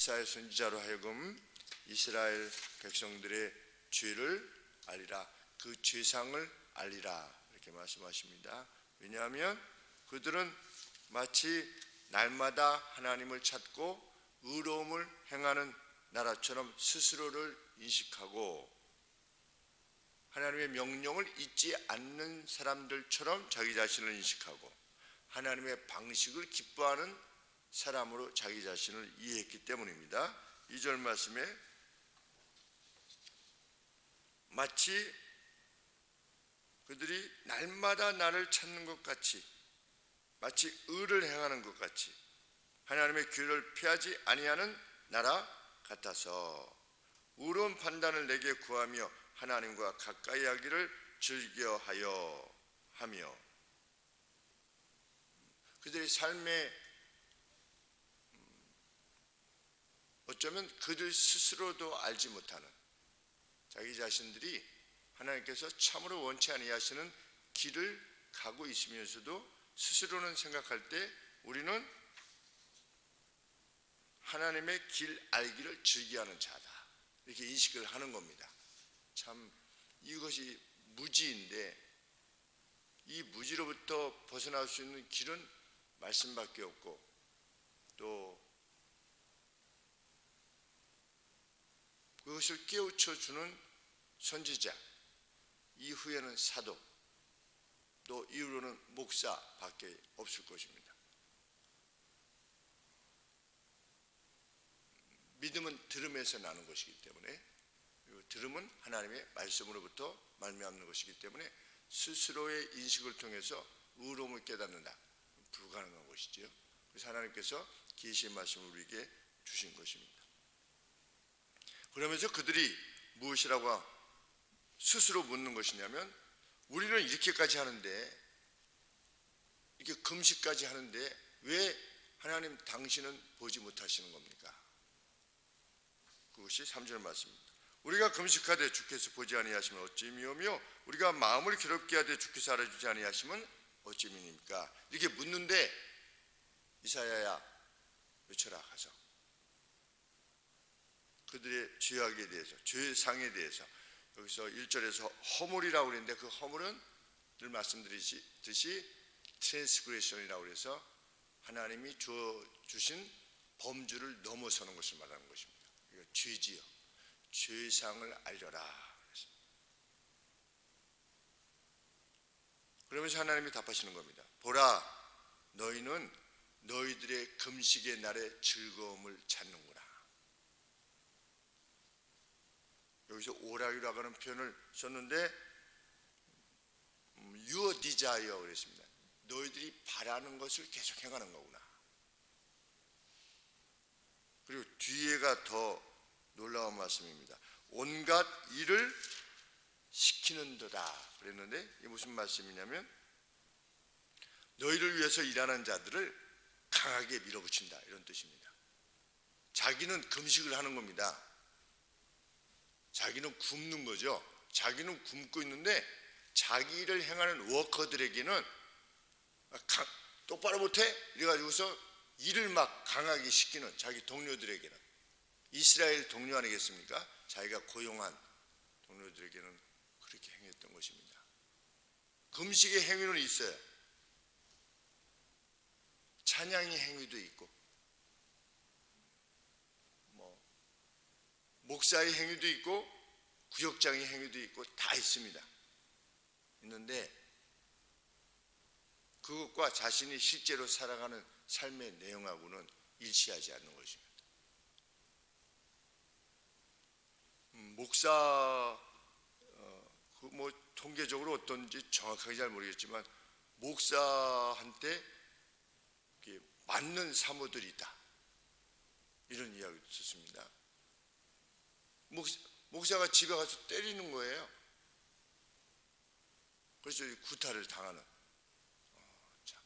이사야 선지자로 하여금 이스라엘 백성들의 죄를 알리라, 그 죄상을 알리라 이렇게 말씀하십니다. 왜냐하면 그들은 마치 날마다 하나님을 찾고 의로움을 행하는 나라처럼 스스로를 인식하고 하나님의 명령을 잊지 않는 사람들처럼 자기 자신을 인식하고 하나님의 방식을 기뻐하는 사람으로 자기 자신을 이해했기 때문입니다. 2절 말씀에 마치 그들이 날마다 나를 찾는 것 같이, 마치 의를 행하는 것 같이 하나님의 규를 피하지 아니하는 나라 같아서 의로운 판단을 내게 구하며 하나님과 가까이 하기를 즐겨하여 하며, 그들의 삶에 어쩌면 그들 스스로도 알지 못하는 자기 자신들이 하나님께서 참으로 원치 아니하시는 길을 가고 있으면서도 스스로는 생각할 때 우리는 하나님의 길 알기를 즐겨하는 자다 이렇게 인식을 하는 겁니다. 참 이것이 무지인데 이 무지로부터 벗어날 수 있는 길은 말씀밖에 없고 또 그것을 깨우쳐 주는 선지자, 이후에는 사도, 또 이후로는 목사밖에 없을 것입니다. 믿음은 들음에서 나는 것이기 때문에, 그리고 들음은 하나님의 말씀으로부터 말미암는 것이기 때문에 스스로의 인식을 통해서 의로움을 깨닫는다, 불가능한 것이지요. 그래서 하나님께서 계시의 말씀을 우리에게 주신 것입니다. 그러면서 그들이 무엇이라고 스스로 묻는 것이냐면, 우리는 이렇게까지 하는데, 이렇게 금식까지 하는데 왜 하나님 당신은 보지 못하시는 겁니까? 그것이 3절 말씀입니다. 우리가 금식하되 주께서 보지 아니하시면 어찌미오며 우리가 마음을 괴롭게 하되 주께서 알아주지 아니하시면 어찌미니까? 이렇게 묻는데 이사야야 외쳐라 가서 그들의 죄악에 대해서, 죄상에 대해서, 여기서 1절에서 허물이라고 그랬는데 그 허물은 늘 말씀드리듯이 트랜스그레션이라고 해서 하나님이 주신 범주를 넘어서는 것을 말하는 것입니다. 이거 죄지요. 죄상을 알려라. 그러면서 하나님이 답하시는 겁니다. 보라, 너희는 너희들의 금식의 날에 즐거움을 찾는구나. 여기서 오락이라고 하는 표현을 썼는데 your desire 그랬습니다. 너희들이 바라는 것을 계속 행하는 거구나. 그리고 뒤에가 더 놀라운 말씀입니다. 온갖 일을 시키는도다 그랬는데 이게 무슨 말씀이냐면 너희를 위해서 일하는 자들을 강하게 밀어붙인다 이런 뜻입니다. 자기는 금식을 하는 겁니다. 자기는 굶는 거죠. 자기는 굶고 있는데 자기 일을 행하는 워커들에게는 똑바로 못해? 이래가지고서 일을 막 강하게 시키는 자기 동료들에게는, 이스라엘 동료 아니겠습니까? 자기가 고용한 동료들에게는 그렇게 행했던 것입니다. 금식의 행위는 있어요. 찬양의 행위도 있고 목사의 행위도 있고 구역장의 행위도 있고 다 있습니다. 있는데 그것과 자신이 실제로 살아가는 삶의 내용하고는 일치하지 않는 것입니다. 목사 통계적으로 어떤지 정확하게 잘 모르겠지만 목사한테 맞는 사모들이 있다 이런 이야기도 듣습니다. 목사가 집에 가서 때리는 거예요. 그래서 구타를 당하는. 참.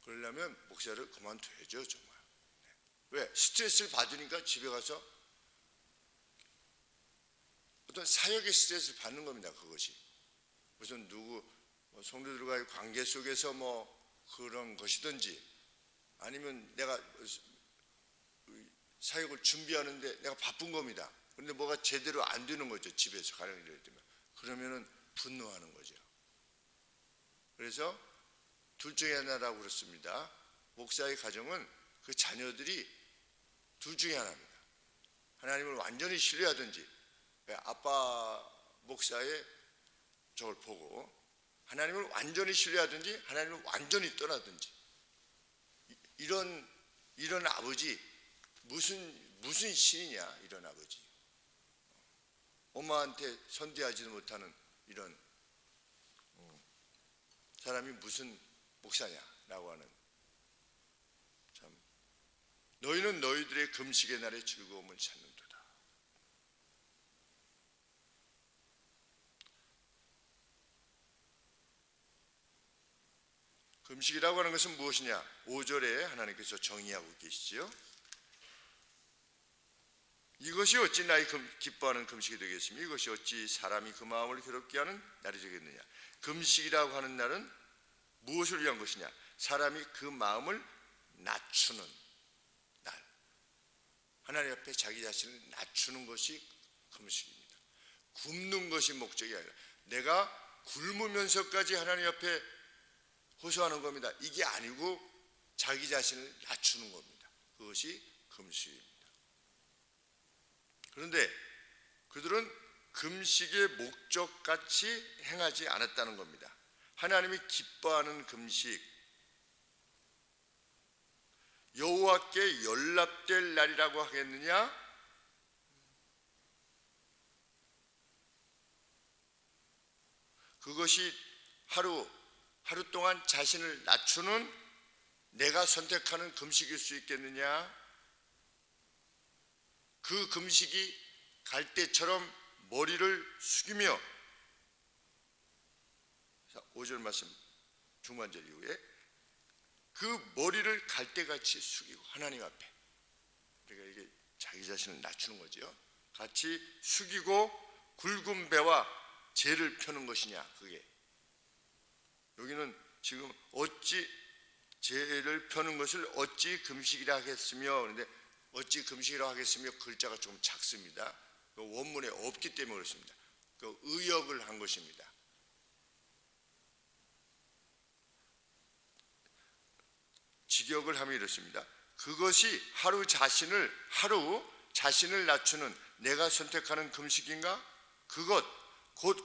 그러려면 목사를 그만둬야죠 정말. 왜? 스트레스를 받으니까 집에 가서 어떤 사역의 스트레스를 받는 겁니다. 그것이 무슨 누구 성도들과의 관계 속에서 그런 것이든지 아니면 내가 사역을 준비하는데 내가 바쁜 겁니다. 그런데 뭐가 제대로 안 되는 거죠. 집에서 가령 이럴 때면. 그러면은 분노하는 거죠. 그래서 둘 중에 하나라고 그렇습니다. 목사의 가정은 그 자녀들이 둘 중에 하나입니다. 하나님을 완전히 신뢰하든지 아빠 목사의 저걸 보고 하나님을 완전히 신뢰하든지 하나님을 완전히 떠나든지, 이런 아버지 무슨 신이냐, 이런 아버지. 엄마한테 선대하지도 못하는 이런 사람이 무슨 목사냐라고 하는. 참, 너희는 너희들의 금식의 날에 즐거움을 찾는도다. 금식이라고 하는 것은 무엇이냐? 5절에 하나님께서 정의하고 계시지요. 이것이 어찌 나의 기뻐하는 금식이 되겠으며 이것이 어찌 사람이 그 마음을 괴롭게 하는 날이 되겠느냐. 금식이라고 하는 날은 무엇을 위한 것이냐? 사람이 그 마음을 낮추는 날, 하나님 앞에 자기 자신을 낮추는 것이 금식입니다. 굶는 것이 목적이 아니라 내가 굶으면서까지 하나님 앞에 호소하는 겁니다. 이게 아니고 자기 자신을 낮추는 겁니다. 그것이 금식입니다. 그런데 그들은 금식의 목적같이 행하지 않았다는 겁니다. 하나님이 기뻐하는 금식, 여호와께 연락될 날이라고 하겠느냐? 그것이 하루 동안 자신을 낮추는 내가 선택하는 금식일 수 있겠느냐? 그 금식이 갈대처럼 머리를 숙이며, 5절 말씀 중반절 이후에 그 머리를 갈대같이 숙이고 하나님 앞에, 그러니까 이게 자기 자신을 낮추는 거죠. 같이 숙이고 굵은 배와 죄를 펴는 것이냐. 그게 여기는 지금 어찌 죄를 펴는 것을 어찌 금식이라 하겠으며, 그런데 어찌 금식이라 하겠으며 글자가 좀 작습니다. 원문에 없기 때문에 그렇습니다. 그 의역을 한 것입니다. 직역을 하면 이렇습니다. 그것이 하루 자신을 낮추는 내가 선택하는 금식인가? 곧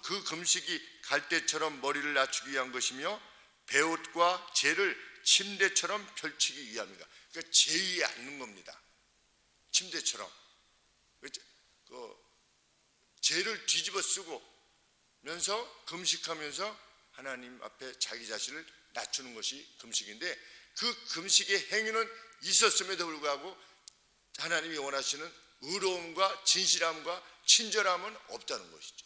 그 금식이 갈대처럼 머리를 낮추기 위한 것이며 베옷과 재를 침대처럼 펼치기 위함이다. 그러니까 재 위에 앉는 겁니다. 침대처럼 재를 뒤집어 쓰고면서 금식하면서 하나님 앞에 자기 자신을 낮추는 것이 금식인데, 그 금식의 행위는 있었음에도 불구하고 하나님이 원하시는 의로움과 진실함과 친절함은 없다는 것이죠.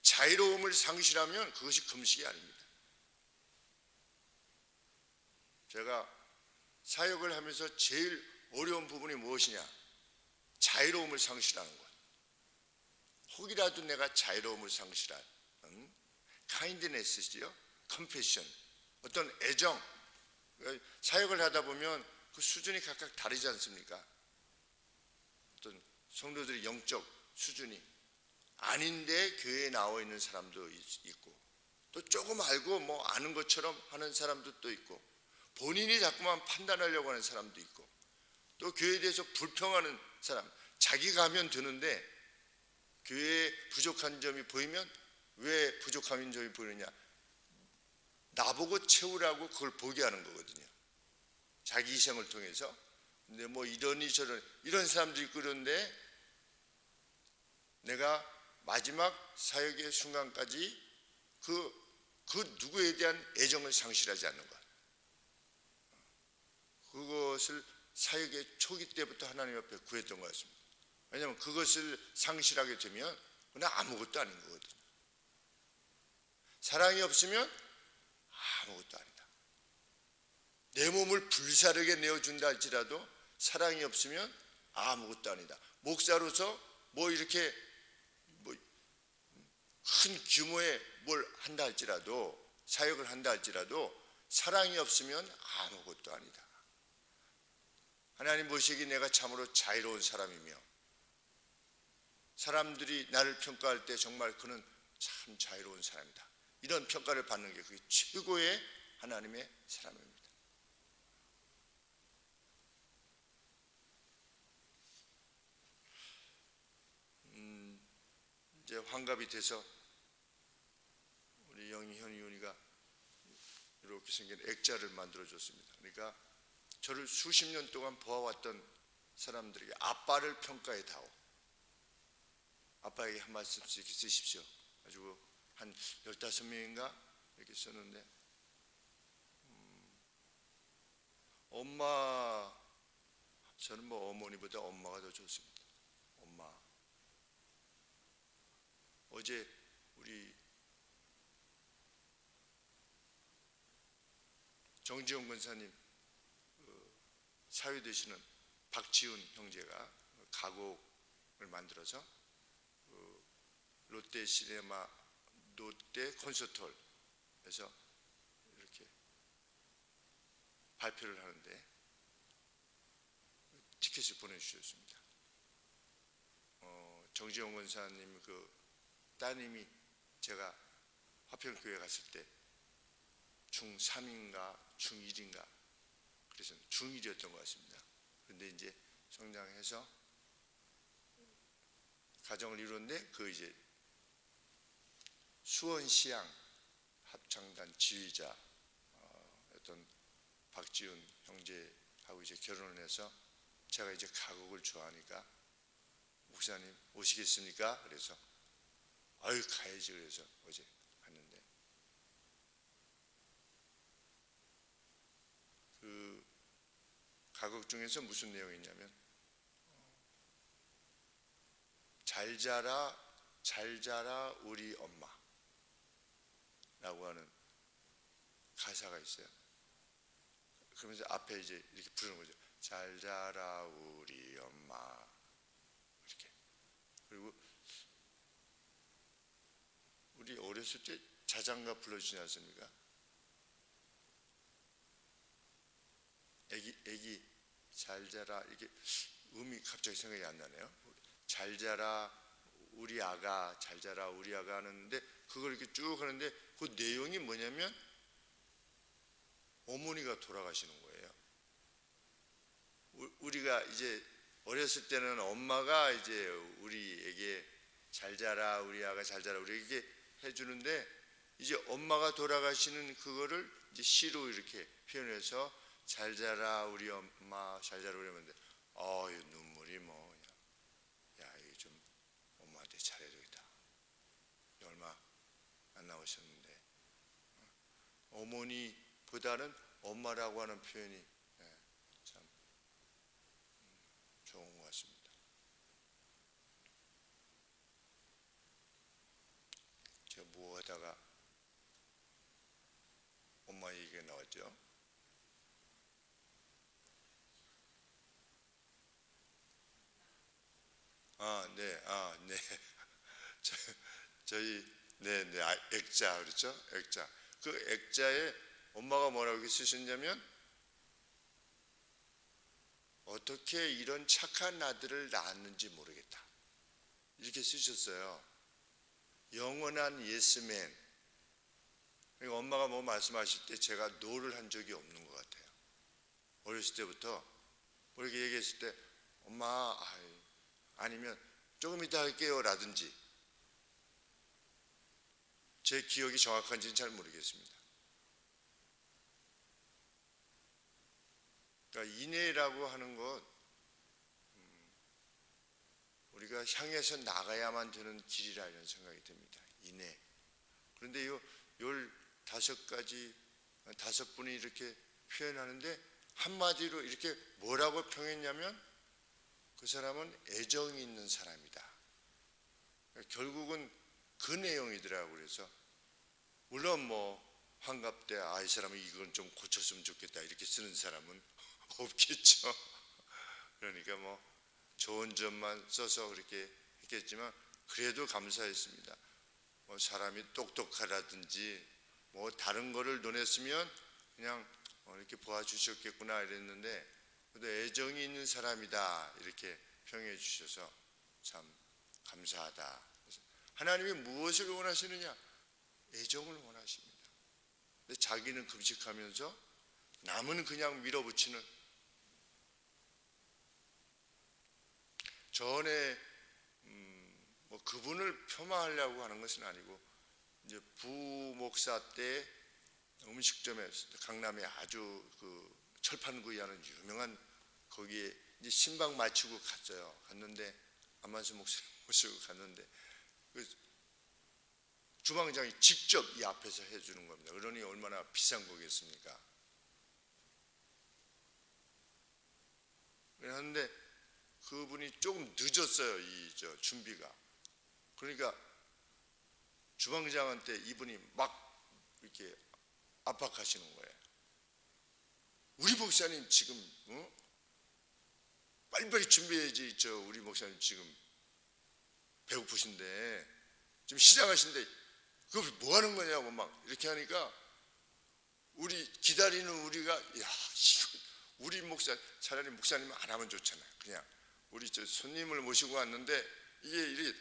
자유로움을 상실하면 그것이 금식이 아닙니다. 제가 사역을 하면서 제일 어려운 부분이 무엇이냐? 자유로움을 상실하는 것. 혹이라도 내가 자유로움을 상실한 카인드네스지요, 컴패션, 어떤 애정. 사역을 하다 보면 그 수준이 각각 다르지 않습니까? 어떤 성도들의 영적 수준이 아닌데 교회에 나와 있는 사람도 있고, 또 조금 알고 뭐 아는 것처럼 하는 사람도 또 있고, 본인이 자꾸만 판단하려고 하는 사람도 있고, 또 교회에 대해서 불평하는 사람, 자기가 하면 되는데 교회에 부족한 점이 보이면 왜 부족한 점이 보이느냐? 나보고 채우라고 그걸 보게 하는 거거든요. 자기 희생을 통해서. 근데 뭐 이러니 저러니 이런 사람들이 있고, 그런데 내가 마지막 사역의 순간까지 그 누구에 대한 애정을 상실하지 않는 것, 그것을 사역의 초기 때부터 하나님 앞에 구했던 것 같습니다. 왜냐하면 그것을 상실하게 되면 그냥 아무것도 아닌 거거든요. 사랑이 없으면 아무것도 아니다. 내 몸을 불사르게 내어준다 할지라도 사랑이 없으면 아무것도 아니다. 목사로서 뭐 이렇게 큰 규모의 뭘 한다 할지라도, 사역을 한다 할지라도 사랑이 없으면 아무것도 아니다. 하나님 보시기에 내가 참으로 자유로운 사람이며 사람들이 나를 평가할 때 정말 그는 참 자유로운 사람이다, 이런 평가를 받는 게 그게 최고의 하나님의 사람입니다. 이제 환갑이 돼서 우리 영희 현이가 이렇게 생긴 액자를 만들어 줬습니다. 그러니까 저를 수십 년 동안 보아왔던 사람들에게 아빠를 평가해 다오, 아빠에게 한 말씀씩 쓰십시오 가지고 한 15명인가 이렇게 썼는데, 엄마, 저는 뭐 어머니보다 엄마가 더 좋습니다. 엄마. 어제 우리 정지용 권사님 사회 되시는 박지훈 형제가 가곡을 만들어서 롯데 시네마 롯데 콘서트홀에서 이렇게 발표를 하는데 티켓을 보내주셨습니다. 정지용 권사님 그 따님이 제가 화평교회 갔을 때 중3인가 중1인가 그래서 중1이었던 것 같습니다. 그런데 이제 성장해서 가정을 이뤘는데 그 이제 수원시향 합창단 지휘자 어떤 박지훈 형제하고 이제 결혼을 해서 제가 이제 가곡을 좋아하니까 목사님 오시겠습니까? 그래서 아유 가야지 그래서 어제 갔는데 그 가곡 중에서 무슨 내용이 있냐면 잘 자라 우리 엄마 라고 하는 가사가 있어요. 그러면서 앞에 이제 이렇게 부르는 거죠. 잘 자라 우리 엄마 이렇게. 그리고 우리 어렸을 때 자장가 불러주지 않습니까? 애기 잘 자라, 이게 음이 갑자기 생각이 안 나네요. 잘 자라 우리 아가, 잘 자라 우리 아가 하는데 그걸 이렇게 쭉 하는데 그 내용이 뭐냐면 어머니가 돌아가시는 거예요. 우리가 이제 어렸을 때는 엄마가 이제 우리에게 잘 자라 우리 아가 잘 자라 우리에게 해주는데 이제 엄마가 돌아가시는 그거를 이제 시로 이렇게 표현해서 잘 자라 우리 엄마 잘 자라 우리 엄마인데 눈물이 뭐 야 이게 좀 엄마한테 잘해야 되겠다. 얼마 안 나오셨는데 어머니보다는 엄마라고 하는 표현이 참 좋은 것 같습니다. 제가 뭐 하다가 엄마 얘기가 나왔죠. 네. 저희 액자 그렇죠? 액자. 그 액자에 엄마가 뭐라고 쓰셨냐면 어떻게 이런 착한 아들을 낳았는지 모르겠다 이렇게 쓰셨어요. 영원한 예스맨. 그러니까 엄마가 뭐 말씀하실 때 제가 노를 한 적이 없는 것 같아요. 어렸을 때부터 그렇게 얘기했을 때 엄마 아니면 조금 이따 할게요 라든지 제 기억이 정확한지는 잘 모르겠습니다. 그러니까 인애라고 하는 것 우리가 향해서 나가야만 되는 길이라 이런 생각이 듭니다. 인애. 그런데 요 15가지 5분이 이렇게 표현하는데 한마디로 이렇게 뭐라고 평했냐면 그 사람은 애정이 있는 사람이다. 결국은 그 내용이더라고요. 그래서 물론 뭐 환갑 때 이 사람은 이건 좀 고쳤으면 좋겠다 이렇게 쓰는 사람은 없겠죠. 그러니까 뭐 좋은 점만 써서 그렇게 했겠지만 그래도 감사했습니다. 뭐 사람이 똑똑하다든지 뭐 다른 거를 논했으면 그냥 이렇게 보아주셨겠구나 이랬는데 애정이 있는 사람이다 이렇게 평해 주셔서 참 감사하다. 하나님이 무엇을 원하시느냐? 애정을 원하십니다. 근데 자기는 금식하면서 남은 그냥 밀어붙이는, 전에 뭐 그분을 폄하하려고 하는 것은 아니고, 이제 부목사 때 음식점에 강남에 아주 그 철판구이 하는 유명한, 거기에 이제 신방 마치고 갔어요. 갔는데 안만수 목사님 모시고 갔는데 그 주방장이 직접 이 앞에서 해주는 겁니다. 그러니 얼마나 비싼 거겠습니까? 그런데 그분이 조금 늦었어요. 이 준비가. 그러니까 주방장한테 이분이 막 이렇게 압박하시는 거예요. 우리 목사님 지금 빨리빨리 준비해야지. 우리 목사님 지금 배고프신데 지금 시작하신데 그걸 뭐 하는 거냐고 막 이렇게 하니까, 우리 기다리는 우리가, 야, 우리 목사 차라리 목사님 안 하면 좋잖아요. 그냥 우리 손님을 모시고 왔는데 이게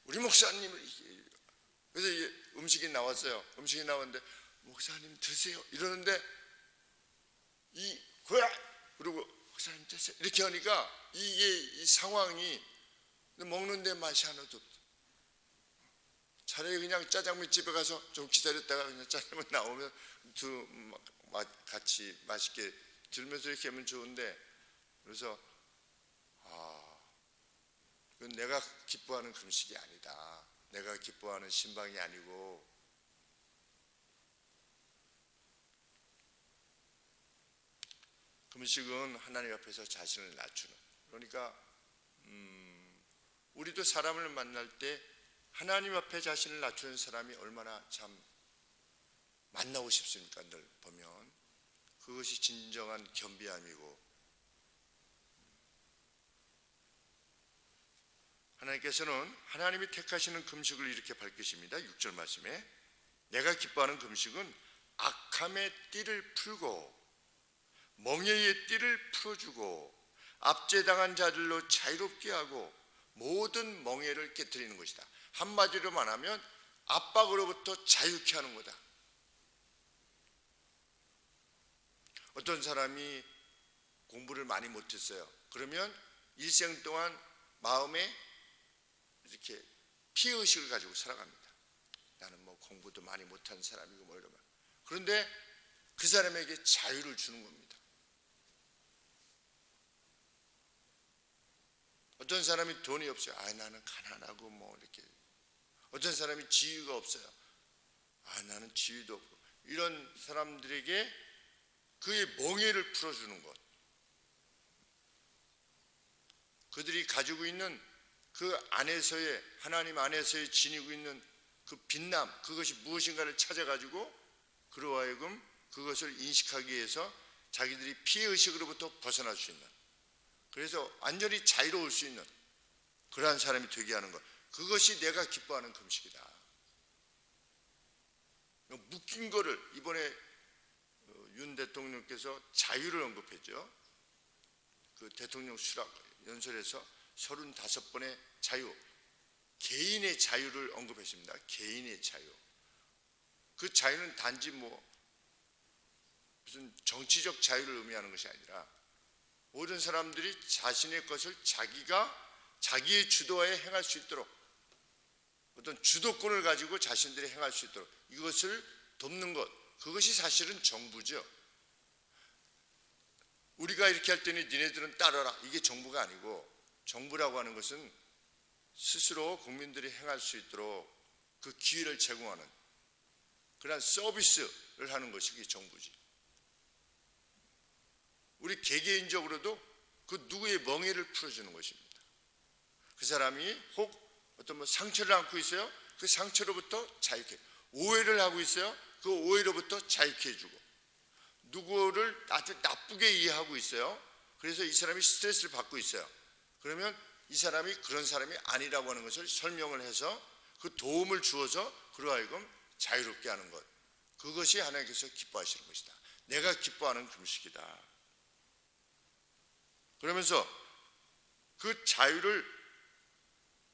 우리 목사님을, 그래서 이게 음식이 나왔어요. 음식이 나왔는데 목사님 드세요 이러는데 그리고 목사님 드세요 이렇게 하니까 이 상황이 먹는데 맛이 하나도 없어. 차라리 그냥 짜장면 집에 가서 좀 기다렸다가 그냥 짜장면 나오면 같이 맛있게 들면서 이렇게 하면 좋은데, 그래서 그건 내가 기뻐하는 금식이 아니다. 내가 기뻐하는 신방이 아니고, 금식은 하나님 앞에서 자신을 낮추는, 그러니까 우리도 사람을 만날 때 하나님 앞에 자신을 낮추는 사람이 얼마나 참 만나고 싶습니까? 늘 보면 그것이 진정한 겸비함이고, 하나님께서는 하나님이 택하시는 금식을 이렇게 밝히십니다. 6절 말씀에 내가 기뻐하는 금식은 악함의 띠를 풀고 멍에의 띠를 풀어주고 압제당한 자들로 자유롭게 하고 모든 멍에를 깨뜨리는 것이다. 한마디로 말하면 압박으로부터 자유케 하는 거다. 어떤 사람이 공부를 많이 못했어요. 그러면 일생 동안 마음에 이렇게 피해의식을 가지고 살아갑니다. 나는 뭐 공부도 많이 못한 사람이고 뭐 이러면. 그런데 그 사람에게 자유를 주는 겁니다. 어떤 사람이 돈이 없어요. 나는 가난하고 뭐 이렇게. 어떤 사람이 지위가 없어요. 나는 지위도 없고. 이런 사람들에게 그의 멍에를 풀어주는 것, 그들이 가지고 있는 그 안에서의, 하나님 안에서의 지니고 있는 그 빛남, 그것이 무엇인가를 찾아가지고 그로 하여금 그것을 인식하기 위해서 자기들이 피해의식으로부터 벗어날 수 있는, 그래서 완전히 자유로울 수 있는 그러한 사람이 되게 하는 것, 그것이 내가 기뻐하는 금식이다. 묶인 거를 이번에 윤 대통령께서 자유를 언급했죠. 그 대통령 수락 연설에서 35번의 자유, 개인의 자유를 언급했습니다. 개인의 자유. 그 자유는 단지 무슨 정치적 자유를 의미하는 것이 아니라 모든 사람들이 자신의 것을 자기의 주도하에 행할 수 있도록, 어떤 주도권을 가지고 자신들이 행할 수 있도록 이것을 돕는 것, 그것이 사실은 정부죠. 우리가 이렇게 할 때는 니네들은 따라라, 이게 정부가 아니고, 정부라고 하는 것은 스스로 국민들이 행할 수 있도록 그 기회를 제공하는 그러한 서비스를 하는 것이 그게 정부지. 우리 개개인적으로도 그 누구의 멍에를 풀어주는 것입니다. 그 사람이 혹 어떤 상처를 안고 있어요. 그 상처로부터 자유케, 오해를 하고 있어요. 그 오해로부터 자유케 해주고, 누구를 아주 나쁘게 이해하고 있어요. 그래서 이 사람이 스트레스를 받고 있어요. 그러면 이 사람이 그런 사람이 아니라고 하는 것을 설명을 해서 그 도움을 주어서 그로 하여금 자유롭게 하는 것, 그것이 하나님께서 기뻐하시는 것이다. 내가 기뻐하는 금식이다. 그러면서 그 자유를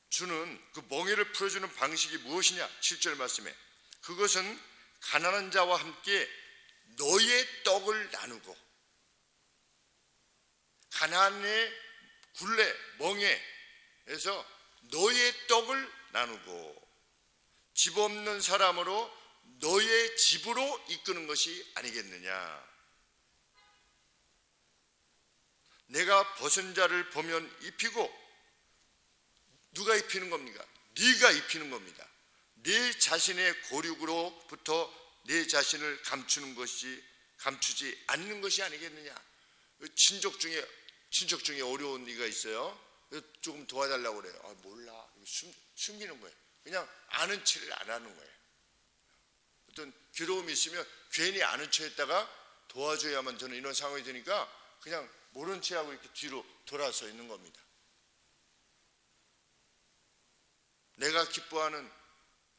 주는 그 멍에를 풀어주는 방식이 무엇이냐? 7절 말씀에 그것은 가난한 자와 함께 너의 떡을 나누고, 가난의 굴레 멍에에서 너의 떡을 나누고 집 없는 사람으로 너의 집으로 이끄는 것이 아니겠느냐. 내가 벗은 자를 보면 입히고, 누가 입히는 겁니까? 네가 입히는 겁니다. 네 자신의 고륙으로부터 내 자신을 감추지 않는 것이 아니겠느냐. 친척 중에 어려운 이가 있어요. 조금 도와달라고 그래요. 몰라. 숨기는 거예요. 그냥 아는 체를 안 하는 거예요. 어떤 괴로움이 있으면 괜히 아는 체 했다가 도와줘야만 저는 이런 상황이 되니까 그냥 모른 체하고 이렇게 뒤로 돌아서 있는 겁니다. 내가 기뻐하는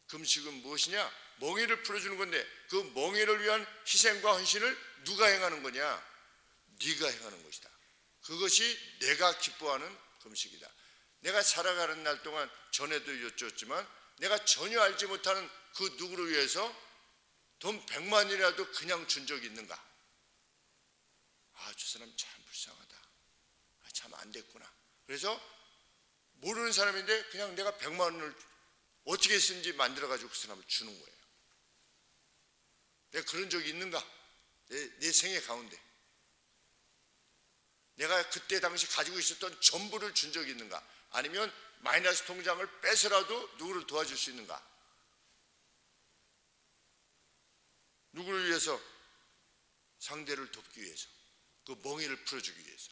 금식은 무엇이냐? 멍에를 풀어주는 건데 그 멍에를 위한 희생과 헌신을 누가 행하는 거냐? 네가 행하는 것이다. 그것이 내가 기뻐하는 금식이다. 내가 살아가는 날 동안 전에도 여쭈었지만 내가 전혀 알지 못하는 그 누구를 위해서 돈 100만이라도 그냥 준 적이 있는가? 저 사람 참 불쌍하다. 참 안 됐구나. 그래서 모르는 사람인데 그냥 내가 100만 원을 어떻게 쓰는지 만들어가지고 그 사람을 주는 거예요. 내가 그런 적이 있는가? 내 생애 가운데 내가 그때 당시 가지고 있었던 전부를 준 적이 있는가? 아니면 마이너스 통장을 빼서라도 누구를 도와줄 수 있는가? 누구를 위해서? 상대를 돕기 위해서, 그 멍에를 풀어주기 위해서.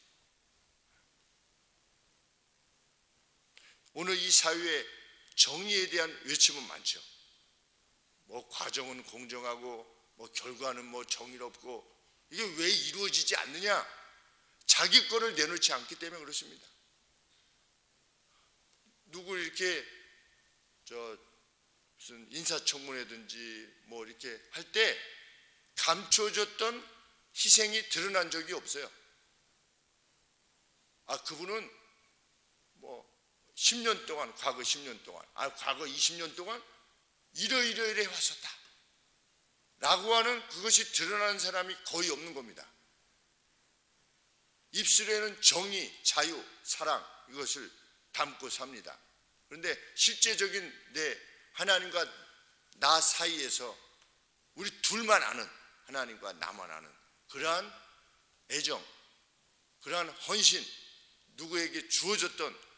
오늘 이 사회에 정의에 대한 외침은 많죠. 과정은 공정하고 결과는 정의롭고, 이게 왜 이루어지지 않느냐? 자기 거를 내놓지 않기 때문에 그렇습니다. 누구 이렇게 무슨 인사청문회든지 이렇게 할 때 감춰졌던 희생이 드러난 적이 없어요. 그분은 10년 동안, 과거 10년 동안, 과거 20년 동안 이러이러이래 왔었다 라고 하는 그것이 드러나는 사람이 거의 없는 겁니다. 입술에는 정의, 자유, 사랑, 이것을 담고 삽니다. 그런데 실제적인 내 하나님과 나 사이에서 우리 둘만 아는, 하나님과 나만 아는 그러한 애정, 그러한 헌신, 누구에게 주어졌던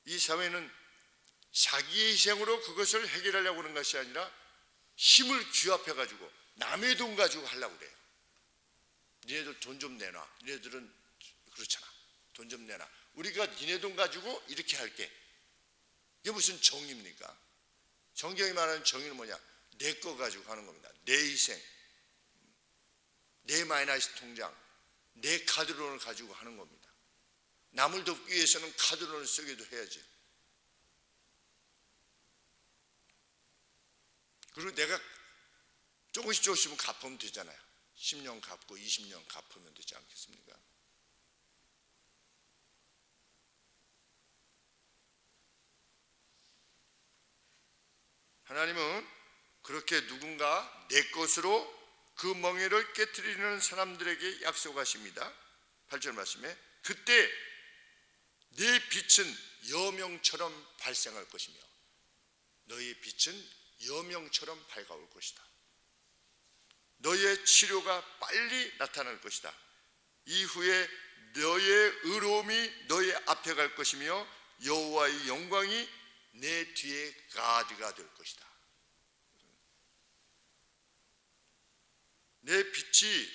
이 사회는 자기의 희생으로 그것을 해결하려고 하는 것이 아니라 힘을 규합해가지고 남의 돈 가지고 하려고 그래요. 니네들 돈 좀 내놔. 니네들은 그렇잖아. 돈 좀 내놔. 우리가 니네 돈 가지고 이렇게 할게. 이게 무슨 정의입니까? 성경이 말하는 정의는 뭐냐? 내 거 가지고 하는 겁니다. 내 희생, 내 마이너스 통장, 내 카드론을 가지고 하는 겁니다. 남을 돕기 위해서는 카드론을 쓰기도 해야지. 그리고 내가 조금씩 갚으면 되잖아요. 10년 갚고 20년 갚으면 되지 않겠습니까? 하나님은 그렇게 누군가 내 것으로 그 멍에를 깨트리는 사람들에게 약속하십니다. 8절 말씀에 그때 네 빛은 여명처럼 발생할 것이며 너의 빛은 여명처럼 밝아올 것이다. 너의 치료가 빨리 나타날 것이다. 이후에 너의 의로움이 너의 앞에 갈 것이며 여호와의 영광이 내 뒤에 가드가 될 것이다. 내 빛이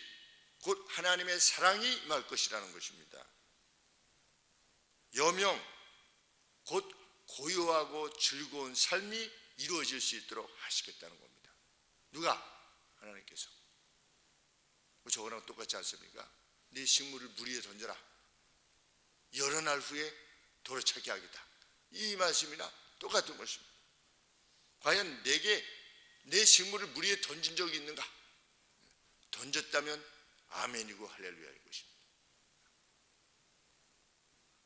곧 하나님의 사랑이 임할 것이라는 것입니다. 여명, 곧 고요하고 즐거운 삶이 이루어질 수 있도록 하시겠다는 겁니다. 누가? 하나님께서. 저거랑 똑같지 않습니까? 네 식물을 물 위에 던져라. 여러 날 후에 도로차게 하겠다. 이 말씀이나 똑같은 것입니다. 과연 내게 내 식물을 물 위에 던진 적이 있는가? 던졌다면 아멘이고 할렐루야일 것입니다.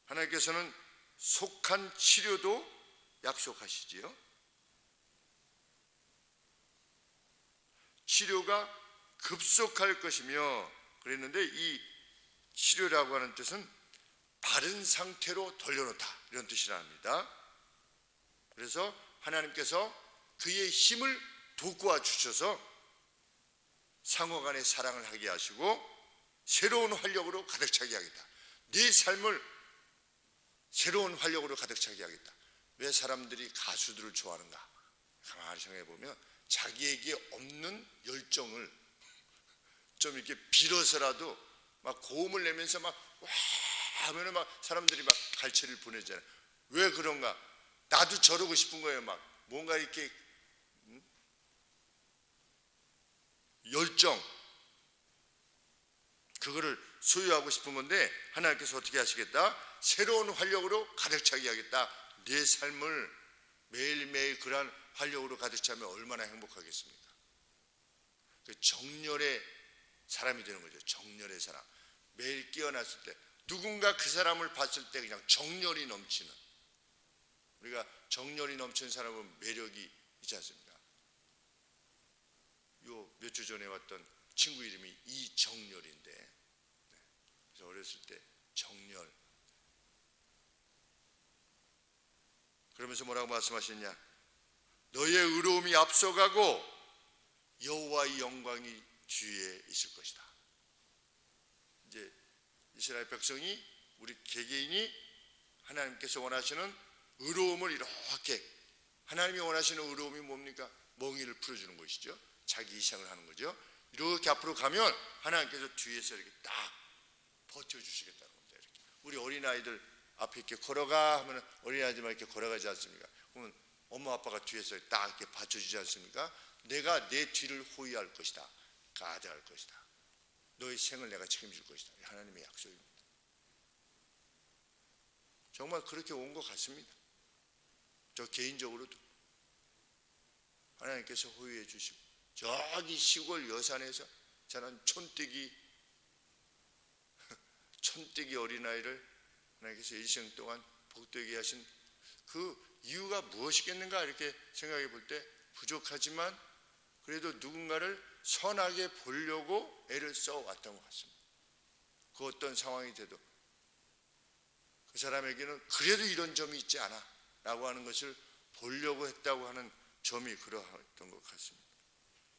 하나님께서는 속한 치료도 약속하시지요. 치료가 급속할 것이며 그랬는데, 이 치료라고 하는 뜻은 바른 상태로 돌려놓다, 이런 뜻이라 합니다. 그래서 하나님께서 그의 힘을 돋구어 주셔서 상호간의 사랑을 하게 하시고 새로운 활력으로 가득 차게 하겠다. 네 삶을 새로운 활력으로 가득 차게 하겠다. 왜 사람들이 가수들을 좋아하는가? 가만히 생각해 보면 자기에게 없는 열정을 좀 이렇게 빌어서라도 막 고음을 내면서 막 와 하면은 막 사람들이 막 갈채를 보내잖아요. 왜 그런가? 나도 저러고 싶은 거예요. 막 뭔가 이렇게 열정, 그거를 소유하고 싶은 건데, 하나님께서 어떻게 하시겠다? 새로운 활력으로 가득 차게 하겠다. 내 삶을 매일매일 그러한 활력으로 가득 차면 얼마나 행복하겠습니까? 그 정열의 사람이 되는 거죠. 정열의 사람. 매일 깨어났을 때 누군가 그 사람을 봤을 때 그냥 정열이 넘치는, 우리가 정열이 넘치는 사람은 매력이 있지 않습니까? 요 몇 주 전에 왔던 친구 이름이 이정열인데, 그래서 어렸을 때 정열, 그러면서 뭐라고 말씀하셨냐? 너의 의로움이 앞서가고 여호와의 영광이 뒤에 있을 것이다. 이제 이스라엘 백성이, 우리 개개인이 하나님께서 원하시는 의로움을 이렇게, 하나님이 원하시는 의로움이 뭡니까? 멍에를 풀어주는 것이죠. 자기 이상을 하는 거죠. 이렇게 앞으로 가면 하나님께서 뒤에서 이렇게 딱 버텨주시겠다는 겁니다. 이렇게. 우리 어린아이들 앞에 이렇게 걸어가 하면 어린아이들만 이렇게 걸어가지 않습니까? 그러면 엄마 아빠가 뒤에서 딱 이렇게 받쳐주지 않습니까? 내가 내 뒤를 호위할 것이다, 가드할 것이다, 너의 생을 내가 책임질 것이다. 하나님의 약속입니다. 정말 그렇게 온 것 같습니다. 저 개인적으로도 하나님께서 호위해 주시고, 저기 시골 여산에서 자란 촌뜨기 어린아이를 하나님께서 일생 동안 복되게 하신 그 이유가 무엇이겠는가, 이렇게 생각해 볼 때 부족하지만 그래도 누군가를 선하게 보려고 애를 써왔던 것 같습니다. 그 어떤 상황이 돼도 그 사람에게는 그래도 이런 점이 있지 않아 라고 하는 것을 보려고 했다고 하는 점이 그러했던 것 같습니다.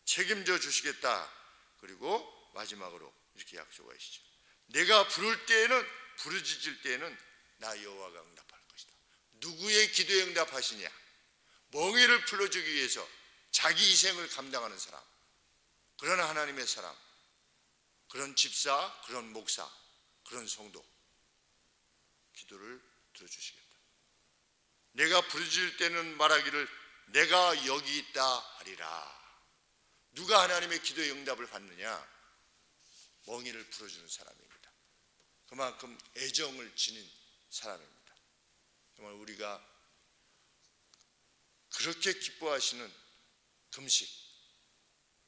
책임져 주시겠다. 그리고 마지막으로 이렇게 약속하시죠. 내가 부르짖을 때에는 나 여호와가 응답할 것이다. 누구의 기도에 응답하시냐? 멍에를 풀어주기 위해서 자기 희생을 감당하는 사람, 그런 하나님의 사람, 그런 집사, 그런 목사, 그런 성도 기도를 들어주시겠다. 내가 부르짖을 때는 말하기를 내가 여기 있다 하리라. 누가 하나님의 기도의 응답을 받느냐? 멍에를 풀어주는 사람입니다. 그만큼 애정을 지닌 사람입니다. 정말 우리가 그렇게 기뻐하시는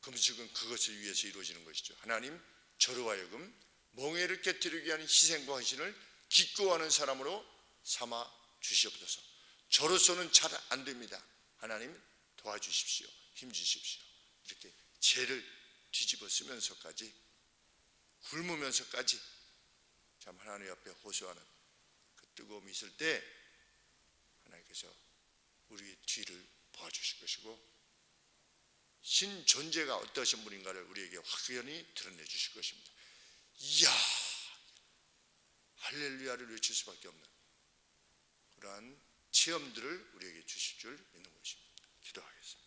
금식은 그것을 위해서 이루어지는 것이죠. 하나님, 저로 하여금 멍에를 깨뜨리기 위한 희생과 헌신을 기꺼워하는 사람으로 삼아 주시옵소서. 저로서는 잘 안 됩니다. 하나님 도와주십시오. 힘 주십시오. 이렇게 죄를 뒤집어 쓰면서까지, 굶으면서까지 참 하나님 앞에 호소하는 그 뜨거움이 있을 때 하나님께서 우리의 뒤를 봐주실 것이고, 신 존재가 어떠신 분인가를 우리에게 확연히 드러내 주실 것입니다. 이야, 할렐루야를 외칠 수밖에 없는 그러한 체험들을 우리에게 주실 줄 믿는 것입니다. 기도하겠습니다.